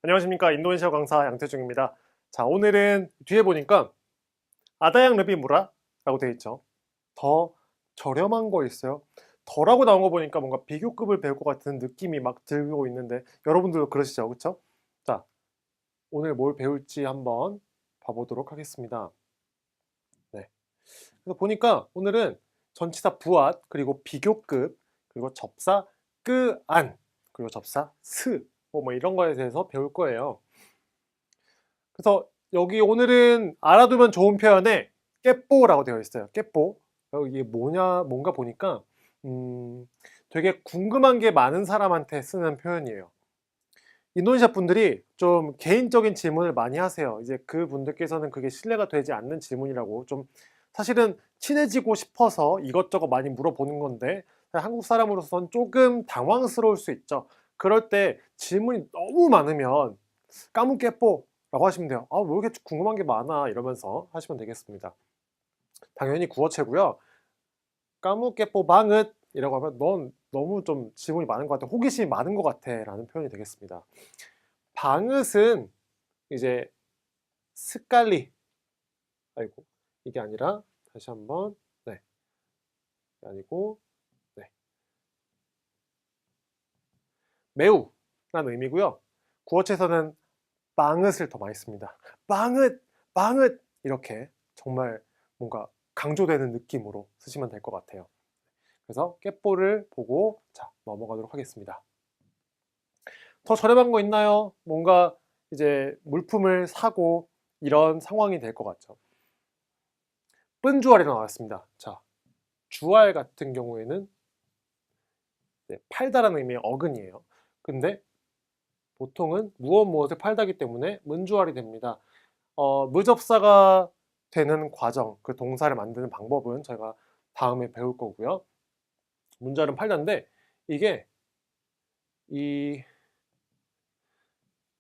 안녕하십니까, 인도네시아 강사 양태중입니다. 자, 오늘은 뒤에 보니까 아다양 르비 무라 라고 되어 있죠. 더 저렴한 거 있어요. 더라고 나온 거 보니까 뭔가 비교급을 배울 것 같은 느낌이 막 들고 있는데 여러분들도 그러시죠, 그렇죠? 자, 오늘 뭘 배울지 한번 봐보도록 하겠습니다. 네. 그래서 보니까 오늘은 전치사 부앗, 그리고 비교급, 그리고 접사 끄안, 그리고 접사 스, 뭐 이런 거에 대해서 배울 거예요. 그래서 여기 오늘은 알아두면 좋은 표현에 깨뽀라고 되어 있어요. 깨뽀. 이게 뭔가 보니까 되게 궁금한 게 많은 사람한테 쓰는 표현이에요. 인도네시아 분들이 좀 개인적인 질문을 많이 하세요. 이제 그 분들께서는 그게 신뢰가 되지 않는 질문이라고, 좀 사실은 친해지고 싶어서 이것저것 많이 물어보는 건데 한국 사람으로서는 조금 당황스러울 수 있죠. 그럴 때 질문이 너무 많으면 까무깨뽀 라고 하시면 돼요. 아, 왜 이렇게 궁금한 게 많아, 이러면서 하시면 되겠습니다. 당연히 구어체고요. 까무깨뽀 방긋 이라고 하면 넌 너무 좀 질문이 많은 것 같아, 호기심이 많은 것 같아 라는 표현이 되겠습니다. 방긋은 이제 스칼리, 아이고, 이게 아니라 다시 한번, 네, 아니고, 네, 매우 라는 의미고요. 구어체에서는 방긋을 더 많이 씁니다. 방긋, 방긋, 이렇게 정말 뭔가 강조되는 느낌으로 쓰시면 될 것 같아요. 그래서 깨뽀를 보고 자, 넘어가도록 하겠습니다. 더 저렴한 거 있나요? 뭔가 이제 물품을 사고 이런 상황이 될 것 같죠. 뻬주알이 나왔습니다. 자, 주알 같은 경우에는 팔다라는 의미의 어근이에요. 근데 보통은 무엇을 팔다기 때문에 문주알이 됩니다. 무접사가 되는 과정, 그 동사를 만드는 방법은 저희가 다음에 배울 거고요. 문주알은 팔다인데 이게 이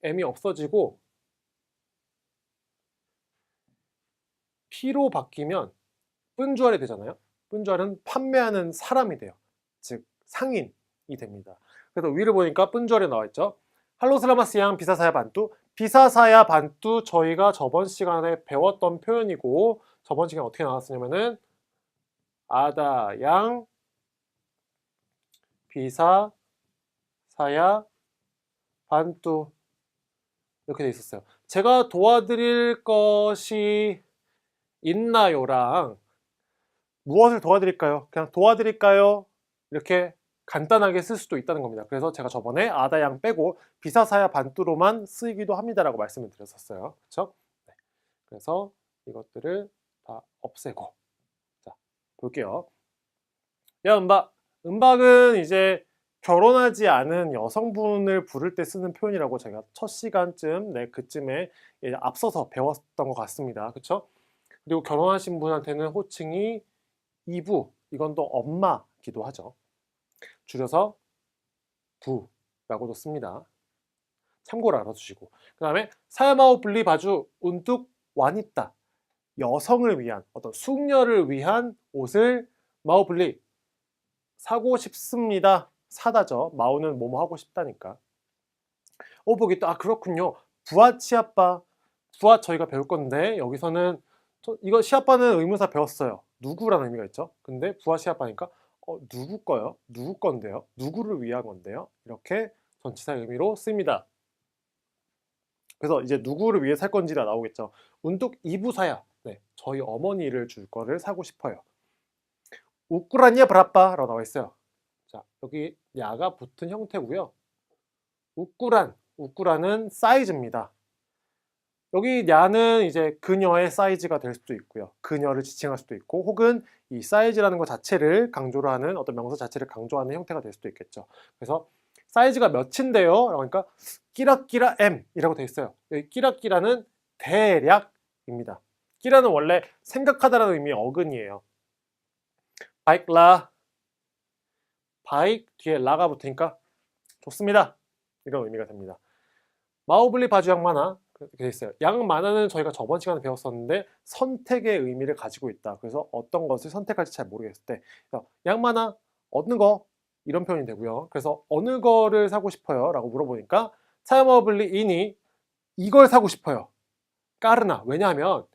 M이 없어지고 P로 바뀌면 뻬주알이 되잖아요. 뻬주알은 판매하는 사람이 돼요. 즉 상인이 됩니다. 그래서 위를 보니까 뻬주알이 나와 있죠. 할로 슬라마스양 비사사야 반뚜. 비사사야 반뚜, 저희가 저번 시간에 배웠던 표현이고, 저번 시간에 어떻게 나왔었냐면은 아다양 비사사야 반뚜 이렇게 돼 있었어요. 제가 도와드릴 것이 있나요랑 무엇을 도와드릴까요? 그냥 도와드릴까요? 이렇게 간단하게 쓸 수도 있다는 겁니다. 그래서 제가 저번에 아다양 빼고 비사사야 반뚜로만 쓰이기도 합니다라고 말씀을 드렸었어요. 그렇죠? 네. 그래서 이것들을 다 없애고, 자, 볼게요. 야, 은박. 은박은 이제 결혼하지 않은 여성분을 부를 때 쓰는 표현이라고 제가 첫 시간쯤, 네, 그쯤에 앞서서 배웠던 것 같습니다. 그렇죠? 그리고 결혼하신 분한테는 호칭이 이부, 이건 또 엄마기도 하죠. 줄여서 부라고도 씁니다. 참고로 알아두시고. 그 다음에 사야마오 블리 바주 운뚝 와니따, 여성을 위한, 어떤 숙녀를 위한 옷을 마오 블리, 사고 싶습니다. 사다죠. 마오는 뭐뭐 하고 싶다니까. 보기 또, 아, 그렇군요. 부하 치아빠, 부하 저희가 배울 건데 여기서는 이거 시아빠는 의문사 배웠어요. 누구라는 의미가 있죠. 근데 부하 시아빠니까 누구 거요? 누구 건데요? 누구를 위한 건데요? 이렇게 전치사 의미로 씁니다. 그래서 이제 누구를 위해 살 건지가 나오겠죠. 운뚝 이부사야. 네, 저희 어머니를 줄 거를 사고 싶어요. 우꾸라니야 브라빠 라고 나와 있어요. 자, 여기 야가 붙은 형태고요. 우꾸란은 사이즈입니다. 여기 야는 이제 그녀의 사이즈가 될 수도 있고요. 그녀를 지칭할 수도 있고, 혹은 이 사이즈라는 것 자체를 강조를 하는, 어떤 명사 자체를 강조하는 형태가 될 수도 있겠죠. 그래서 사이즈가 몇인데요? 그러니까 끼라끼라 M 이라고 되어 있어요. 여기 끼라끼라는 대략입니다. 끼라는 원래 생각하다라는 의미의 어근이에요. 바이크라, 바이크 뒤에 라가 붙으니까 좋습니다, 이런 의미가 됩니다. 마오블리 바주 양마나 이렇게 돼 있어요. 양마나는 저희가 저번 시간에 배웠었는데 선택의 의미를 가지고 있다. 그래서 어떤 것을 선택할지 잘 모르겠을 때 양마나 어느 거, 이런 표현이 되고요. 그래서 어느 거를 사고 싶어요 라고 물어보니까 사야머블리 인이 이걸 사고 싶어요. 까르나. 왜냐하면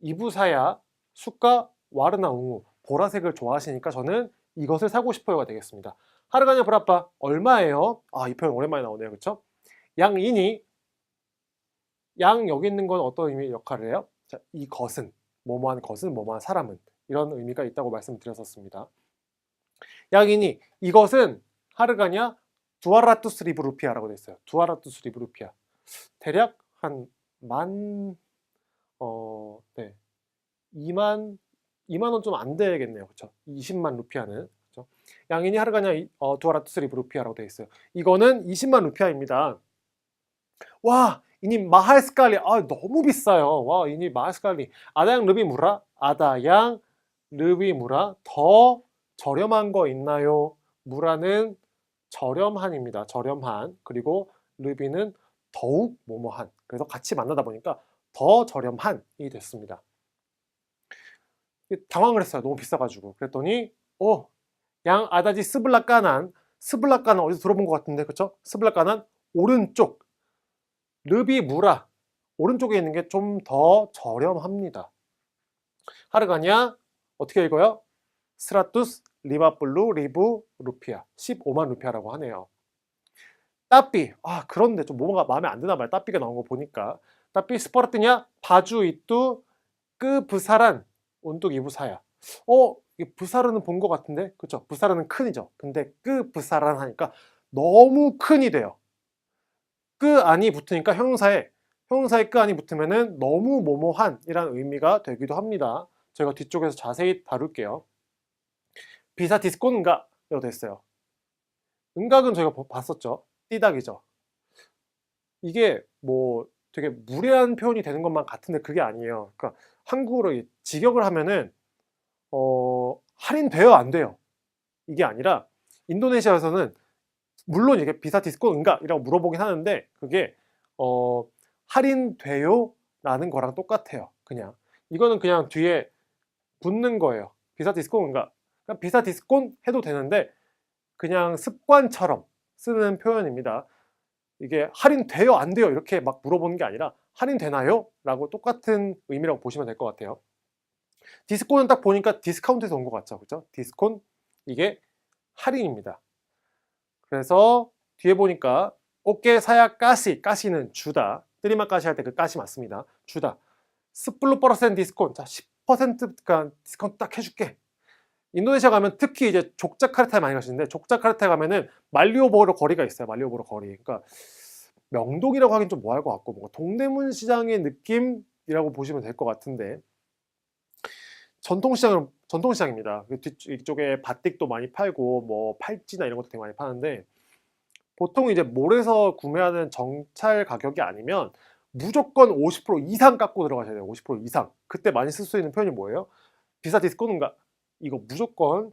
이부사야 수가 와르나 웅우 보라색을 좋아하시니까 저는 이것을 사고 싶어요가 되겠습니다. 하르가냐 브라빠 얼마예요? 이 표현 오랜만에 나오네요. 그쵸? 양인이 양 여기 있는 건 어떤 의미 역할을 해요? 자, 이것은 뭐뭐한 것은 뭐뭐한 사람은 이런 의미가 있다고 말씀드렸었습니다. 양인이 이것은 하르가냐 두아라투스 리브 루피아라고 되어 있어요. 두아라투스 리브 루피아. 대략 한 네. 2만 원 좀 안 되겠네요. 그쵸? 20만 루피아는. 그쵸? 양인이 하르가냐 두아라투스 리브 루피아라고 되어 있어요. 이거는 20만 루피아입니다. 와, 이니 마할 스칼리. 너무 비싸요. 와, 이니 마할 스칼리. 아다양 르비 무라? 아다양 르비 무라? 더 저렴한 거 있나요? 무라는 저렴한입니다. 저렴한. 그리고 르비는 더욱 뭐뭐한. 그래서 같이 만나다 보니까 더 저렴한이 됐습니다. 당황을 했어요. 너무 비싸가지고. 그랬더니 양 아다지 스블라까난 어디서 들어본 것 같은데 그쵸? 스블라까난 오른쪽 르비 무라 오른쪽에 있는 게 좀 더 저렴합니다. 하르가냐 어떻게 읽어요? 스라투스 리바블루 리브 루피아 15만 루피아라고 하네요. 따삐 그런데 좀 뭐가 마음에 안 드나 봐요. 따삐가 나온 거 보니까 따삐 스포르트냐 바주 이뚜 끄 부사란 온뚝 이부사야. 부사르는 본 것 같은데 그쵸? 부사르는 큰이죠. 근데 끄 부사란 하니까 너무 큰이 돼요. 끄 안이 붙으니까 형용사에 끄 안이 붙으면은 너무 뭐뭐한 이란 의미가 되기도 합니다. 제가 뒤쪽에서 자세히 다룰게요. 비사 디스콘 응가로 됐어요. 응각은 저희가 봤었죠. 띠닥이죠. 이게 뭐 되게 무례한 표현이 되는 것만 같은데 그게 아니에요. 그러니까 한국어로 직역을 하면은 할인돼요 안 돼요? 이게 아니라 인도네시아에서는 물론 이게 비사 디스코 응가이라고 물어보긴 하는데 그게 할인돼요? 라는 거랑 똑같아요. 그냥 이거는 그냥 뒤에 붙는 거예요. 비사 디스코 응가. 그러니까 비사 디스콘 해도 되는데 그냥 습관처럼 쓰는 표현입니다. 이게 할인돼요 안 돼요? 이렇게 막 물어보는 게 아니라 할인되나요? 라고 똑같은 의미라고 보시면 될 것 같아요. 디스콘은 딱 보니까 디스카운트에서 온 것 같죠. 그죠? 디스콘 이게 할인입니다. 그래서 뒤에 보니까 오케 사야 까시는 주다. 뜨리마 까시 할 때 그 까시 맞습니다. 주다. 스플루 퍼센트 디스콘. 자, 10% 디스카운트 딱 해줄게. 인도네시아 가면 특히 이제 족자카르타에 많이 가시는데 족자카르타에 가면은 말리오보로 거리가 있어요. 말리오보로 거리. 그러니까 명동이라고 하긴 좀 뭐할 것 같고 뭔가 동대문 시장의 느낌이라고 보시면 될 것 같은데 전통시장입니다. 이쪽에 바틱도 많이 팔고 뭐 팔찌나 이런 것도 되게 많이 파는데 보통 이제 몰에서 구매하는 정찰 가격이 아니면 무조건 50% 이상 깎고 들어가셔야 돼요. 50% 이상. 그때 많이 쓸 수 있는 표현이 뭐예요? 비사 디스코는가? 이거 무조건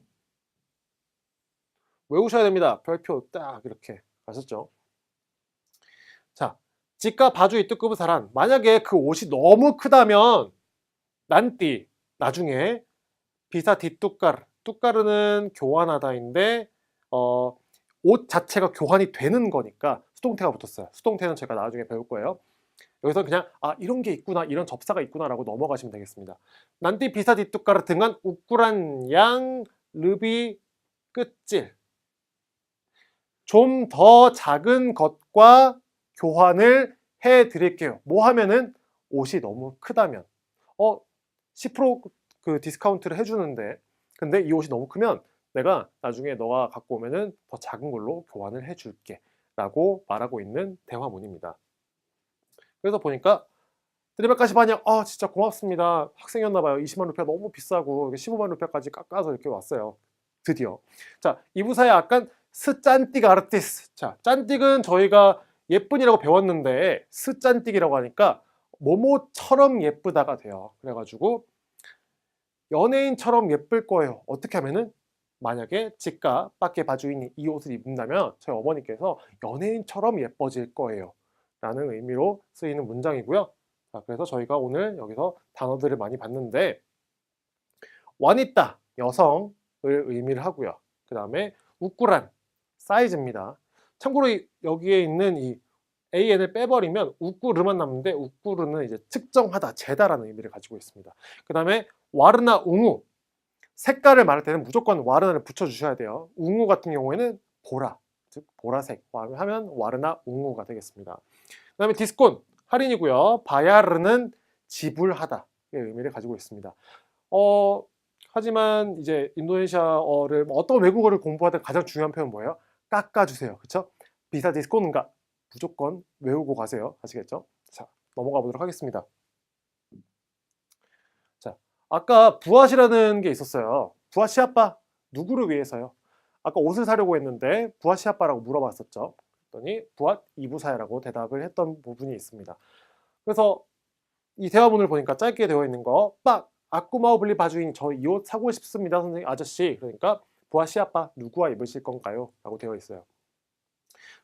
외우셔야 됩니다. 별표 딱 이렇게 아셨죠? 자, 지가 바주 이뚜급의 사람. 만약에 그 옷이 너무 크다면 난띠 나중에 비사 뚜까르는 교환하다인데 옷 자체가 교환이 되는 거니까 수동태가 붙었어요. 수동태는 제가 나중에 배울 거예요. 여기서 그냥 이런 게 있구나 이런 접사가 있구나 라고 넘어가시면 되겠습니다. 난띠 비사 뚜까르 등한 우꾸란 양 르비 끝질 좀 더 작은 것과 교환을 해 드릴게요. 뭐 하면은 옷이 너무 크다면 10% 디스카운트를 해주는데 근데 이 옷이 너무 크면 내가 나중에 너가 갖고 오면은 더 작은 걸로 교환을 해줄게 라고 말하고 있는 대화문입니다. 그래서 보니까 드리마카시 반영 진짜 고맙습니다. 학생이었나봐요. 20만 루피아 너무 비싸고 15만 루피아까지 깎아서 이렇게 왔어요. 드디어. 자, 이부사의 약간 스짠띠가 아르티스. 자, 짠띠는 저희가 예쁜이라고 배웠는데 스짠띠기라고 하니까 모모처럼 예쁘다가 돼요. 그래가지고 연예인처럼 예쁠 거예요. 어떻게 하면은 만약에 집가 밖에 봐주인이 이 옷을 입는다면 저희 어머니께서 연예인처럼 예뻐질 거예요. 라는 의미로 쓰이는 문장이고요. 자, 그래서 저희가 오늘 여기서 단어들을 많이 봤는데 와니따 여성을 의미를 하고요. 그 다음에 우꾸란 사이즈입니다. 참고로 여기에 있는 이 an을 빼버리면 우꾸르만 남는데 우꾸르는 이제 측정하다, 재다라는 의미를 가지고 있습니다. 그 다음에 와르나 웅우, 색깔을 말할 때는 무조건 와르나를 붙여주셔야 돼요. 웅우 같은 경우에는 보라, 즉 보라색 하면 와르나 웅우가 되겠습니다. 그 다음에 디스콘, 할인이고요. 바야르는 지불하다 의 의미를 가지고 있습니다. 하지만 이제 인도네시아어를 어떤 외국어를 공부하다 가장 중요한 표현 뭐예요? 깎아주세요. 그쵸? 비사 디스콘가 무조건 외우고 가세요. 아시겠죠? 자, 넘어가 보도록 하겠습니다. 자, 아까 부앗이라는 게 있었어요. 부앗이 아빠 누구를 위해서요? 아까 옷을 사려고 했는데 부앗이 아빠라고 물어봤었죠. 그랬더니 부앗 이부사야라고 대답을 했던 부분이 있습니다. 그래서 이 대화문을 보니까 짧게 되어 있는 거 빡! 아꾸마오 블리 바주인 저 이 옷 사고 싶습니다 선생님 아저씨. 그러니까 부앗이 아빠 누구와 입으실 건가요? 라고 되어 있어요.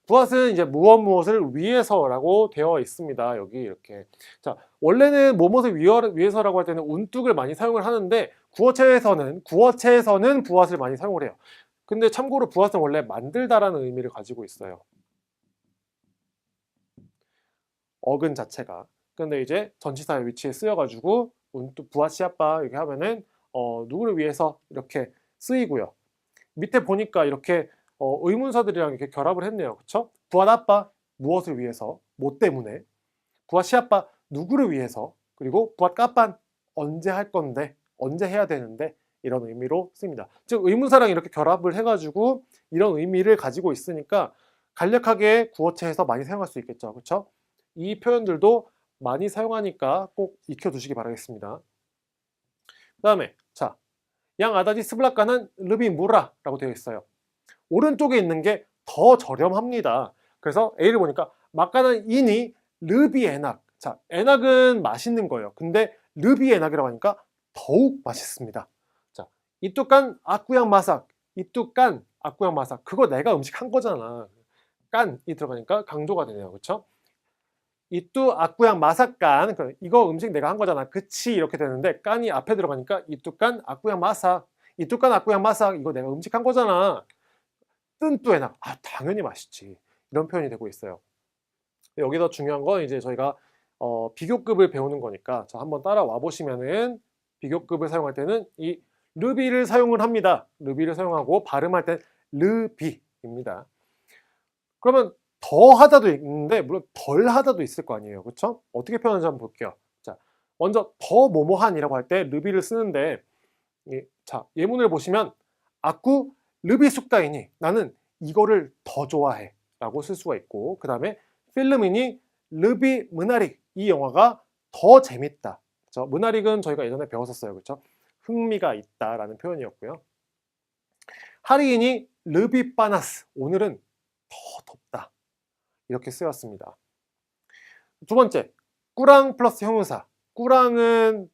부앗은 이제 무엇을 위해서라고 되어 있습니다. 여기 이렇게. 자, 원래는 무엇을 위해서라고 할 때는 운뚝을 많이 사용을 하는데 구어체에서는 부앗을 많이 사용을 해요. 근데 참고로 부앗은 원래 만들다라는 의미를 가지고 있어요. 어근 자체가. 근데 이제 전치사의 위치에 쓰여가지고 운뚝 부앗이 아빠 이렇게 하면은 누구를 위해서 이렇게 쓰이고요. 밑에 보니까 이렇게 의문사들이랑 이렇게 결합을 했네요. 그쵸? 부앗 아빠 무엇을 위해서? 뭐 때문에? 부앗이 아빠 누구를 위해서? 그리고 부앗 까빤 언제 할 건데? 언제 해야 되는데? 이런 의미로 씁니다. 즉 의문사랑 이렇게 결합을 해가지고 이런 의미를 가지고 있으니까 간략하게 구어체에서 많이 사용할 수 있겠죠. 그쵸? 이 표현들도 많이 사용하니까 꼭 익혀두시기 바라겠습니다. 그 다음에 자, 양 아다지 스블라카는 르비 무라 라고 되어 있어요. 오른쪽에 있는 게 더 저렴합니다. 그래서 A를 보니까 마카는 이니 르비 에낙. 자, 에낙은 맛있는 거예요. 근데 르비 에낙이라고 하니까 더욱 맛있습니다. 자, 이뚜깐 아꾸양 마삭. 이뚜깐 아꾸양 마삭. 그거 내가 음식 한 거잖아. 깐이 들어가니까 강조가 되네요. 그렇죠? 이뚜 아꾸양 마삭간. 이거 음식 내가 한 거잖아. 그치? 이렇게 되는데 깐이 앞에 들어가니까 이뚜깐 아꾸양 마삭. 이뚜깐 아꾸양 마삭. 이거 내가 음식 한 거잖아. 뜬뚜에낙. 아, 당연히 맛있지. 이런 표현이 되고 있어요. 여기서 중요한 건 이제 저희가 비교급을 배우는 거니까 자, 한번 따라와 보시면은 비교급을 사용할 때는 이 르비를 사용을 합니다. 르비를 사용하고 발음할 땐 르비입니다. 그러면 더 하다도 있는데 물론 덜 하다도 있을 거 아니에요. 그렇죠? 어떻게 표현하는지 한번 볼게요. 자, 먼저 더 뭐뭐한이라고 할 때 르비를 쓰는데 자, 예문을 보시면 아쿠 르비 숙다이니 나는 이거를 더 좋아해 라고 쓸 수가 있고 그 다음에 필름이니 르비 문아릭 이 영화가 더 재밌다. 그렇죠? 문아릭은 저희가 예전에 배웠었어요. 그렇죠? 흥미가 있다 라는 표현이었고요. 하리이니 르비 빠나스 오늘은 더 덥다 이렇게 쓰였습니다. 두 번째 꾸랑 플러스 형용사 꾸랑은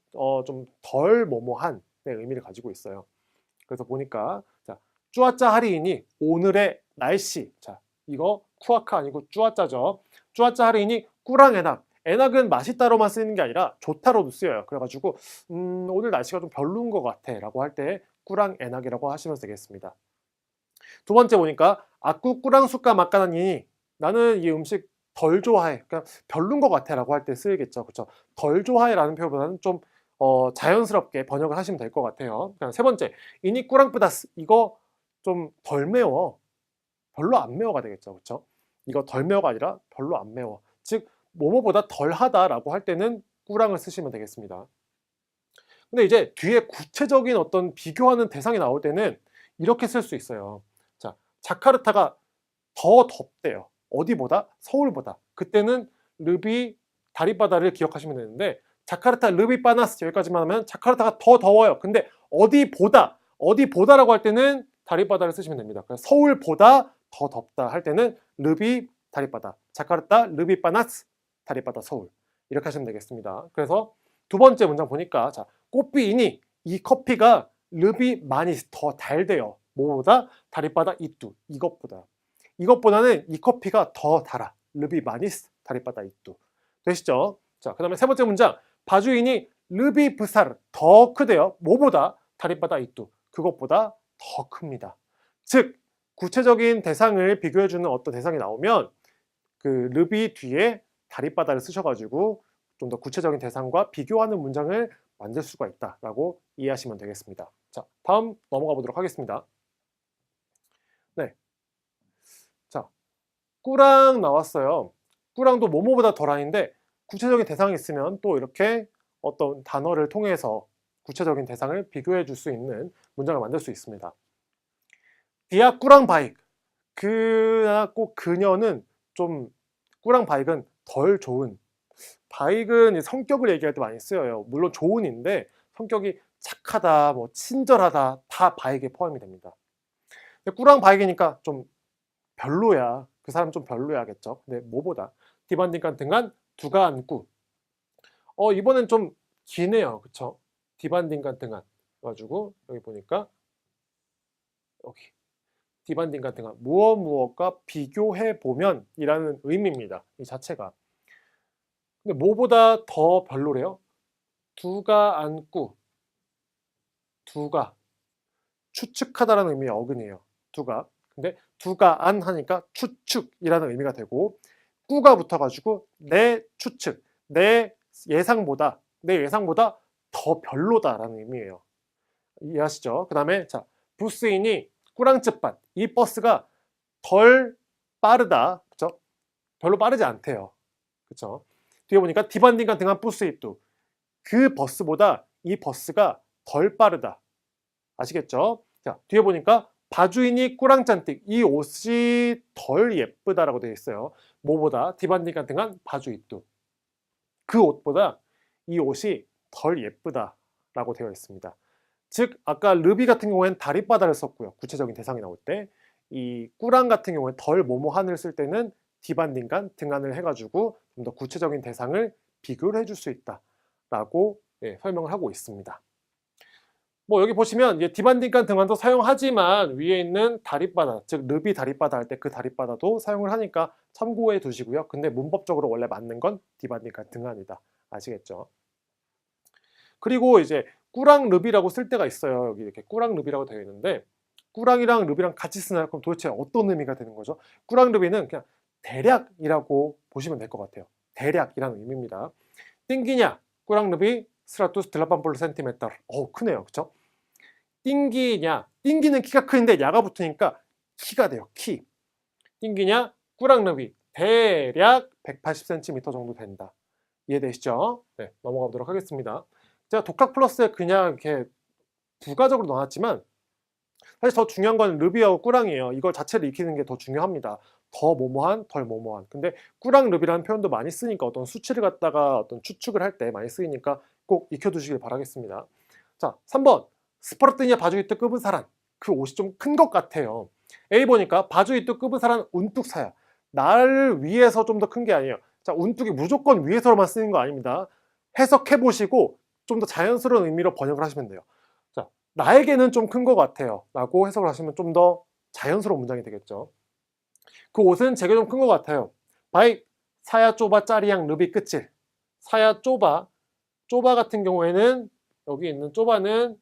좀 덜 뭐뭐한 의미를 가지고 있어요. 그래서 보니까 자, 쭈아짜 하리이니 오늘의 날씨. 자, 이거 쿠아카 아니고 쭈아짜죠. 쭈아짜 하리이니 꾸랑 에낙. 에낙은 맛있다로만 쓰이는 게 아니라 좋다로도 쓰여요. 그래가지고 오늘 날씨가 좀 별로인 것 같아 라고 할 때 꾸랑 에낙이라고 하시면 되겠습니다. 두 번째 보니까 아쿠 꾸랑 수까 막가나니 나는 이 음식 덜 좋아해. 그러니까 별로인 것 같아 라고 할 때 쓰이겠죠. 그렇죠? 덜 좋아해 라는 표현보다는 좀 자연스럽게 번역을 하시면 될 것 같아요. 세 번째, 이니 꾸랑뿌다스. 이거 좀 덜 매워. 별로 안 매워가 되겠죠. 그렇죠? 이거 덜 매워가 아니라 별로 안 매워. 즉, 뭐뭐보다 덜 하다라고 할 때는 꾸랑을 쓰시면 되겠습니다. 근데 이제 뒤에 구체적인 어떤 비교하는 대상이 나올 때는 이렇게 쓸 수 있어요. 자, 자카르타가 더 덥대요. 어디보다? 서울보다. 그때는 르비 다리바다를 기억하시면 되는데 자카르타 르비 빠나스 여기까지만 하면 자카르타가 더 더워요. 근데 어디보다라고 할 때는 다리바다를 쓰시면 됩니다. 그래서 서울보다 더 덥다 할 때는 르비 다리바다, 자카르타 르비 빠나스 다리바다 서울 이렇게 하시면 되겠습니다. 그래서 두 번째 문장 보니까 자, 꽃비이니 이 커피가 르비 많이 더 달대요. 뭐보다? 다리바다 이뚜 이것보다는 이 커피가 더 달아. 르비 마니스 다리바다 이뚜 되시죠? 자, 그 다음에 세 번째 문장 바주인이 르비 브사르 더 크대요. 뭐보다? 다리바다 이뚜 그것보다 더 큽니다. 즉 구체적인 대상을 비교해주는 어떤 대상이 나오면 그 르비 뒤에 다리바다를 쓰셔가지고 좀 더 구체적인 대상과 비교하는 문장을 만들 수가 있다라고 이해하시면 되겠습니다. 자, 다음 넘어가 보도록 하겠습니다. 네. 자, 꾸랑 나왔어요. 꾸랑도 뭐뭐보다 덜 아닌데 구체적인 대상이 있으면 또 이렇게 어떤 단어를 통해서 구체적인 대상을 비교해 줄 수 있는 문장을 만들 수 있습니다. 디아 꾸랑 바익. 그나 꼭 그녀는 좀 꾸랑 바익은 덜 좋은, 바익은 성격을 얘기할 때 많이 쓰여요. 물론 좋은인데 성격이 착하다, 뭐 친절하다 다 바익에 포함이 됩니다. 근데 꾸랑 바익이니까 좀 별로야. 그 사람 좀 별로야겠죠. 근데 뭐보다 디반딩간 등간 두가 안꾸. 이번엔 좀 기네요. 그쵸? 디반딩간 등간 가지고 여기 보니까 여기 디반딩간 등간 무엇과 비교해 보면 이라는 의미입니다. 이 자체가. 근데 뭐보다 더 별로래요? 두가 안꾸. 두가 추측하다라는 의미의 어근이에요. 두가. 근데 두가 안 하니까 추측이라는 의미가 되고 꾸가 붙어가지고 내 추측, 내 예상보다 더 별로다라는 의미예요. 이해하시죠? 그 다음에 자 부스인이 꾸랑츠밭, 이 버스가 덜 빠르다. 그쵸? 별로 빠르지 않대요. 그쵸? 뒤에 보니까 디반딩간 등한 부스이뚜, 그 버스보다 이 버스가 덜 빠르다. 아시겠죠? 자, 뒤에 보니까 바주인이 꾸랑짠틱, 이 옷이 덜 예쁘다라고 되어 있어요. 뭐보다 디반딩간 등한 바주이뚜, 그 옷보다 이 옷이 덜 예쁘다라고 되어 있습니다. 즉 아까 르비 같은 경우에는 다리바다를 썼고요. 구체적인 대상이 나올 때. 이 꾸랑 같은 경우에 덜 뭐뭐한을 쓸 때는 디반딩간 등한을 해가지고 좀 더 구체적인 대상을 비교를 해줄 수 있다라고 설명을 하고 있습니다. 뭐 여기 보시면 디반딩간 등한도 사용하지만 위에 있는 다리바다, 즉 르비 다리바다 할 때 그 다리바다도 사용을 하니까 참고해 두시고요. 근데 문법적으로 원래 맞는 건 디반딩간 등한이다. 아시겠죠? 그리고 이제 꾸랑 르비라고 쓸 때가 있어요. 여기 이렇게 꾸랑 르비라고 되어 있는데 꾸랑이랑 르비랑 같이 쓰나요? 그럼 도대체 어떤 의미가 되는 거죠? 꾸랑 르비는 그냥 대략이라고 보시면 될 것 같아요. 대략이라는 의미입니다. 띵기냐 꾸랑 르비 스라투스 드라밤볼로 센티메터. 크네요. 그쵸? 띵기냐, 띵기는 키가 크는데 야가 붙으니까 키가 돼요. 키. 띵기냐 꾸랑 르비 대략 180cm 정도 된다. 이해되시죠? 네, 넘어가 보도록 하겠습니다. 제가 독학 플러스에 그냥 이렇게 부가적으로 넣어놨지만 사실 더 중요한 건 르비하고 꾸랑이에요. 이걸 자체를 익히는 게 더 중요합니다. 더 뭐뭐한, 덜 뭐뭐한. 근데 꾸랑 르비라는 표현도 많이 쓰니까 어떤 수치를 갖다가 어떤 추측을 할 때 많이 쓰이니까 꼭 익혀두시길 바라겠습니다. 자, 3번. 스파르티냐 바주이트 끄브사란. 그 옷이 좀 큰 것 같아요. A 보니까 바주이트 끄브사란 운뚝사야. 나를 위해서 좀 더 큰 게 아니에요. 자, 운뚝이 무조건 위해서로만 쓰는 거 아닙니다. 해석해 보시고 좀 더 자연스러운 의미로 번역을 하시면 돼요. 자, 나에게는 좀 큰 것 같아요 라고 해석을 하시면 좀 더 자연스러운 문장이 되겠죠. 그 옷은 제게 좀 큰 것 같아요. 바이 사야 쪼바 짜리양 르비 끝질. 사야 쪼바 같은 경우에는 여기 있는 쪼바는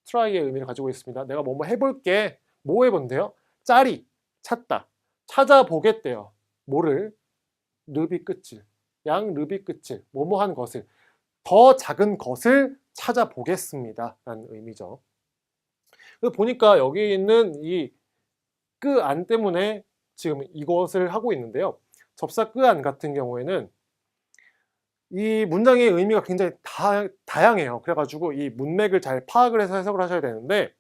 트라이의 의미를 가지고 있습니다. 내가 뭐뭐 해볼게. 뭐 해본대요? 짜리 찾다, 찾아보겠대요. 뭐를? 르비 끝질, 양 르비 끝질, 뭐뭐한 것을, 더 작은 것을 찾아보겠습니다 라는 의미죠. 그래서 보니까 여기 있는 이 끄 안 때문에 지금 이것을 하고 있는데요. 접사 끄 안 같은 경우에는 이 문장의 의미가 굉장히 다양해요. 그래가지고 이 문맥을 잘 파악을 해서 해석을 하셔야 되는데,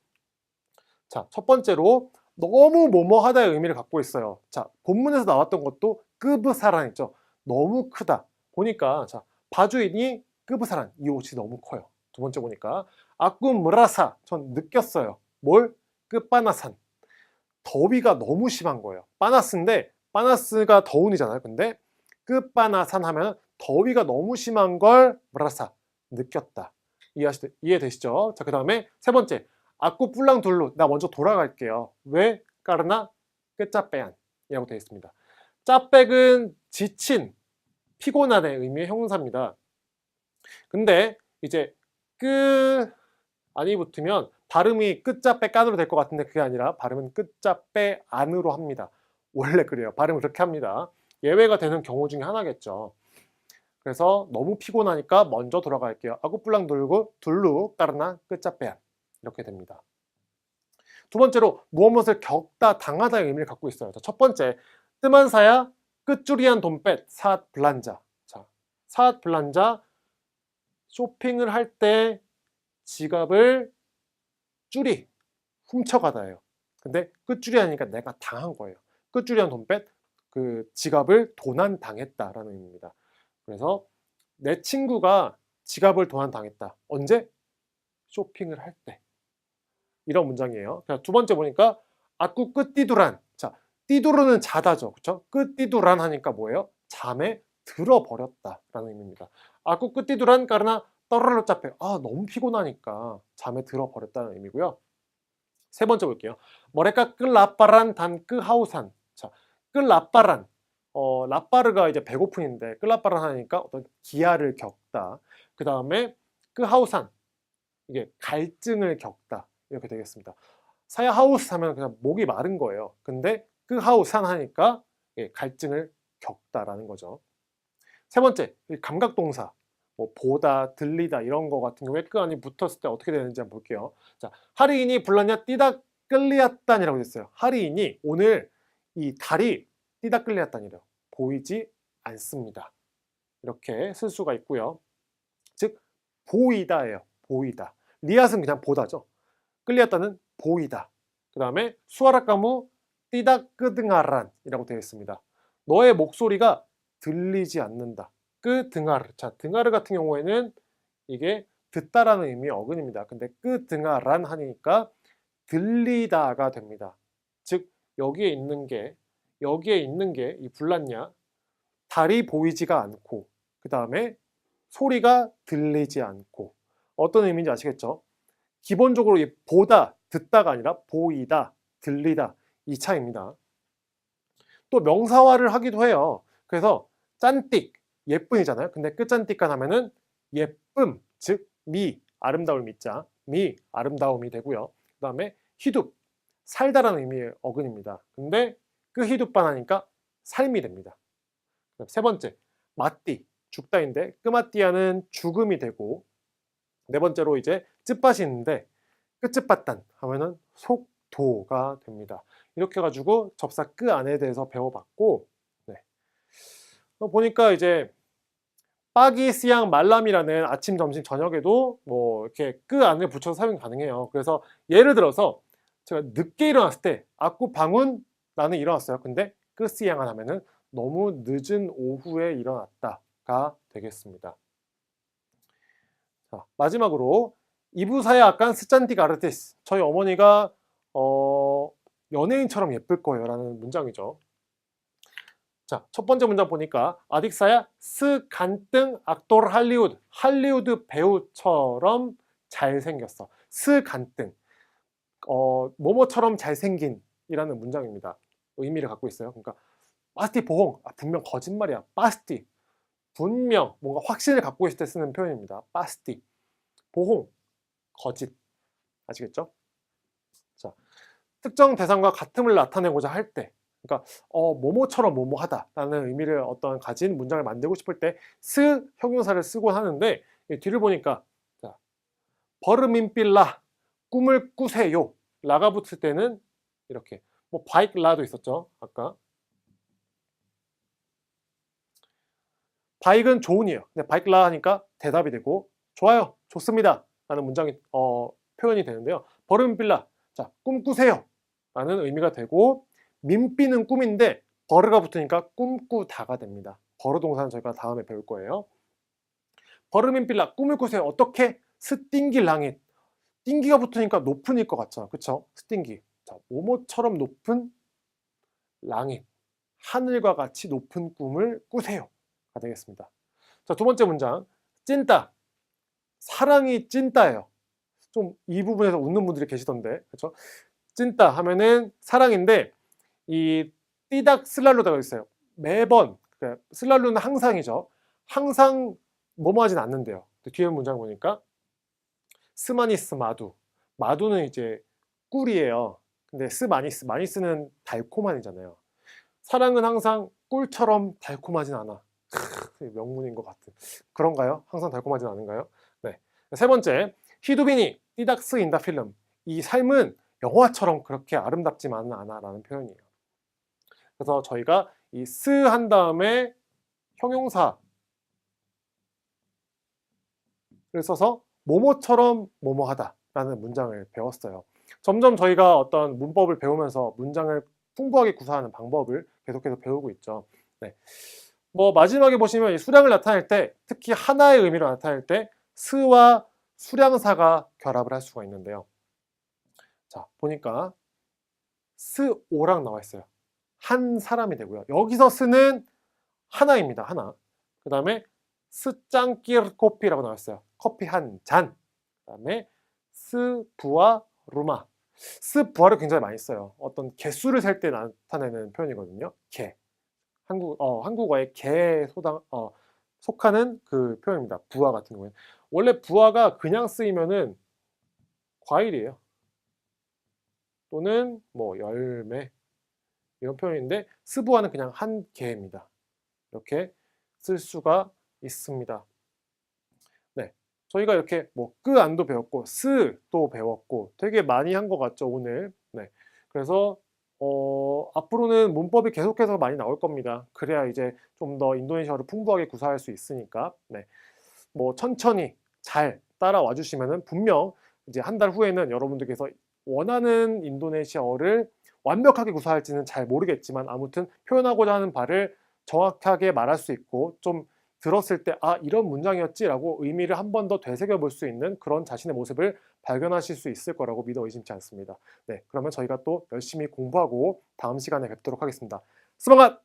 자, 첫 번째로 너무 뭐뭐하다의 의미를 갖고 있어요. 자, 본문에서 나왔던 것도 끄브사란 있죠. 너무 크다. 보니까 자, 바주인이 끄브사란, 이 옷이 너무 커요. 두 번째 보니까 아꾸 무라사, 전 느꼈어요. 뭘? 끝바나산. 더위가 너무 심한 거예요. 바나스인데 바나스가 더운이잖아요. 근데 끝바나산 하면 더위가 너무 심한 걸 무라사, 느꼈다. 이해되시죠? 자, 그 다음에 세 번째 아꾸 뿔랑 둘루, 나 먼저 돌아갈게요. 왜? 까르나 끝짜빼안 이라고 되어 있습니다. 짜백은 지친, 피곤한의 의미의 형용사입니다. 근데 이제 끄 안이 붙으면 발음이 끝자빼 깐으로 될 것 같은데 그게 아니라 발음은 끝자빼 안으로 합니다. 원래 그래요. 발음을 그렇게 합니다. 예외가 되는 경우 중에 하나겠죠. 그래서 너무 피곤하니까 먼저 돌아갈게요. 아구뿔랑 돌고 둘룩 따르나 끝자빼 이렇게 됩니다. 두 번째로 무엇을 겪다 당하다의 의미를 갖고 있어요. 자, 첫 번째 뜸한 사야 끝줄이한 돈뱃 사앗 블란자. 자, 사앗 블란자 쇼핑을 할 때 지갑을 쭈리 훔쳐가다예요. 근데 끝줄이 하니까 내가 당한 거예요. 끝줄이한 돈뱃 그 지갑을 도난 당했다라는 의미입니다. 그래서 내 친구가 지갑을 도난 당했다. 언제? 쇼핑을 할 때. 이런 문장이에요. 두 번째 보니까 아꾸 끝띠두란. 자, 띠두르는 자다죠. 그렇죠? 끝띠두란 하니까 뭐예요? 잠에 들어버렸다라는 의미입니다. 아꾸 끝띠두란 까르나 떨어로 짜페. 아, 너무 피곤하니까 잠에 들어버렸다는 의미고요. 세 번째 볼게요. 뭐랄까 끌라빠란 단 끄하우산. 자, 끌라빠란. 라빠르가 이제 배고픈인데 끌라빠란 하니까 어떤 기아를 겪다. 그 다음에 끄하우산. 이게 갈증을 겪다. 이렇게 되겠습니다. 사야 하우스 하면 그냥 목이 마른 거예요. 근데 끄하우산 하니까 갈증을 겪다라는 거죠. 세 번째, 감각동사. 뭐 보다, 들리다 이런 거 같은 경우에 끄 안이 붙었을 때 어떻게 되는지 한번 볼게요. 자, 하리인이 불렀냐 띠다 끌리앗단이라고 됐어요. 하리인이 오늘 이 달이 띠다 끌리앗단이래요. 보이지 않습니다. 이렇게 쓸 수가 있고요. 즉 보이다예요. 보이다. 리앗은 그냥 보다죠. 끌리앗단은 보이다. 그 다음에 수아라까무 띠다 끄등아란이라고 되어 있습니다. 너의 목소리가 들리지 않는다. 끄등아르. 자, 등아르 같은 경우에는 이게 듣다라는 의미의 어근입니다. 근데 끄등아란 하니까 들리다가 됩니다. 즉 여기에 있는 게 이 불났냐 달이 보이지가 않고 그 다음에 소리가 들리지 않고 어떤 의미인지 아시겠죠? 기본적으로 보다, 듣다가 아니라 보이다, 들리다 이 차이입니다. 또 명사화를 하기도 해요. 그래서 짠띡, 예쁜이잖아요. 근데 끝짠띡간 하면은 예쁨, 즉 미, 아름다울 미자, 미, 아름다움이 되고요. 그 다음에 히둡, 살다라는 의미의 어근입니다. 근데 그 히둡반 하니까 삶이 됩니다. 세 번째, 마띠, 죽다인데 끄마띠아는 죽음이 되고 네 번째로 이제 쯧밭이 있는데 끝쯧밭단 하면은 속도가 됩니다. 이렇게 해가지고 접사 끄 안에 대해서 배워봤고 네. 보니까 이제 빠기, 스양, 말람이라는 아침, 점심, 저녁에도 뭐 이렇게 끄 안을 붙여서 사용이 가능해요. 그래서 예를 들어서 제가 늦게 일어났을 때 아꾸 방운 나는 일어났어요. 근데 끄 스양을 하면은 너무 늦은 오후에 일어났다가 되겠습니다. 자, 마지막으로 이부사야 아깐 스찬틱 아르티스. 저희 어머니가 연예인처럼 예쁠 거예요 라는 문장이죠. 자, 첫 번째 문장 보니까 아딕사야 스 간등 악돌 할리우드 배우처럼 잘생겼어. 스 간등 뭐뭐처럼 잘생긴 이라는 문장입니다. 의미를 갖고 있어요. 그러니까 빠스티 보홍 분명 거짓말이야. 빠스티 분명 뭔가 확신을 갖고 있을 때 쓰는 표현입니다. 빠스티 보홍 거짓 아시겠죠? 자, 특정 대상과 같음을 나타내고자 할 때 그러니까 뭐뭐처럼 뭐뭐하다라는 의미를 어떤 가진 문장을 만들고 싶을 때 스 형용사를 쓰곤 하는데 뒤를 보니까 자, 버르민필라 꿈을 꾸세요 라가 붙을 때는 이렇게 뭐 바이크라도 있었죠 아까 바이크는 좋은이에요. 근데 바이크라 하니까 대답이 되고 좋아요 좋습니다 라는 문장이 표현이 되는데요. 버르민필라 자 꿈꾸세요 라는 의미가 되고 민삐는 꿈인데 버르가 붙으니까 꿈꾸다가 됩니다. 버르 동사는 저희가 다음에 배울 거예요. 버르민필라 꿈을 꾸세요. 어떻게? 스띵기랑잇 띵기가 붙으니까 높은일 것 같죠. 그쵸? 스띵기 자, 모모처럼 높은 랑잇 하늘과 같이 높은 꿈을 꾸세요 가 되겠습니다. 자, 두 번째 문장 찐따 사랑이 찐따예요. 좀 이 부분에서 웃는 분들이 계시던데 그쵸? 찐따 하면은 사랑인데 이 띠닥 슬랄로다가 있어요. 매번 그러니까 슬랄로는 항상이죠. 항상 뭐뭐 하진 않는데요. 뒤에 문장 보니까 스마니스 마두 마두는 이제 꿀이에요. 근데 스마니스는 달콤한이잖아요. 사랑은 항상 꿀처럼 달콤하진 않아. 명문인 것 같은. 그런가요? 항상 달콤하진 않은가요? 네. 세 번째, 히두비니 띠닥스 인다 필름. 이 삶은 영화처럼 그렇게 아름답지만은 않아라는 표현이에요. 그래서 저희가 이 스 한 다음에 형용사를 써서 뭐뭐처럼 뭐뭐하다라는 문장을 배웠어요. 점점 저희가 어떤 문법을 배우면서 문장을 풍부하게 구사하는 방법을 계속해서 배우고 있죠. 네. 뭐 마지막에 보시면 이 수량을 나타낼 때, 특히 하나의 의미로 나타낼 때 스와 수량사가 결합을 할 수가 있는데요. 자, 보니까 스오랑 나와 있어요. 한 사람이 되고요. 여기서 스는 하나입니다. 하나. 그 다음에 스짱끼르 커피라고 나왔어요. 커피 한 잔. 그 다음에 스부아 루마. 스부아를 굉장히 많이 써요. 어떤 개수를 셀 때 나타내는 표현이거든요. 개. 한국어의 개에 속하는 그 표현입니다. 부아 같은 경우에는. 원래 부아가 그냥 쓰이면은 과일이에요. 또는 뭐 열매 이런 표현인데 스부아는 그냥 한 개입니다. 이렇게 쓸 수가 있습니다. 네, 저희가 이렇게 뭐 끄안도 배웠고 스도 배웠고 되게 많이 한 것 같죠 오늘. 네, 그래서 앞으로는 문법이 계속해서 많이 나올 겁니다. 그래야 이제 좀 더 인도네시아어를 풍부하게 구사할 수 있으니까. 네, 뭐 천천히 잘 따라와 주시면은 분명 이제 한 달 후에는 여러분들께서 원하는 인도네시아어를 완벽하게 구사할지는 잘 모르겠지만 아무튼 표현하고자 하는 바를 정확하게 말할 수 있고 좀 들었을 때 아 이런 문장이었지라고 의미를 한 번 더 되새겨 볼 수 있는 그런 자신의 모습을 발견하실 수 있을 거라고 믿어 의심치 않습니다. 네, 그러면 저희가 또 열심히 공부하고 다음 시간에 뵙도록 하겠습니다. 스방앗!